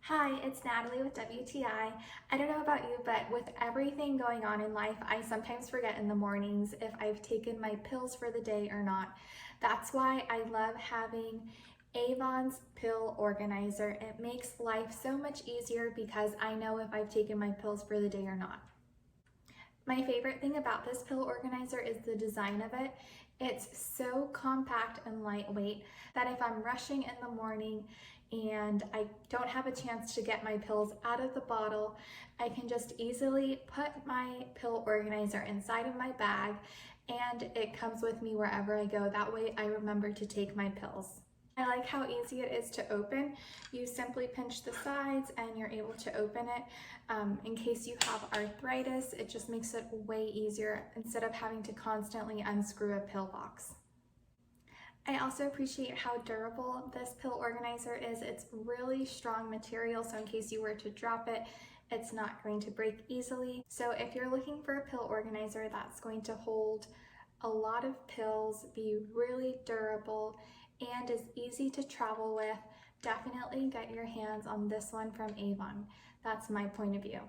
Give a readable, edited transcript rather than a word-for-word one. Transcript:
Hi, it's Natalie with WTI. I don't know about you, but with everything going on in life, I sometimes forget in the mornings if I've taken my pills for the day or not. That's why I love having AUVON's pill organizer. It makes life so much easier because I know if I've taken my pills for the day or not. My favorite thing about this pill organizer is the design of it. It's so compact and lightweight that if I'm rushing in the morning and I don't have a chance to get my pills out of the bottle, I can just easily put my pill organizer inside of my bag and it comes with me wherever I go. That way I remember to take my pills. I like how easy it is to open. You simply pinch the sides and you're able to open it. In case you have arthritis, it just makes it way easier instead of having to constantly unscrew a pill box. I also appreciate how durable this pill organizer is. It's really strong material, so in case you were to drop it, it's not going to break easily. So if you're looking for a pill organizer that's going to hold a lot of pills, be really durable, and is easy to travel with, definitely get your hands on this one from AUVON. That's my point of view.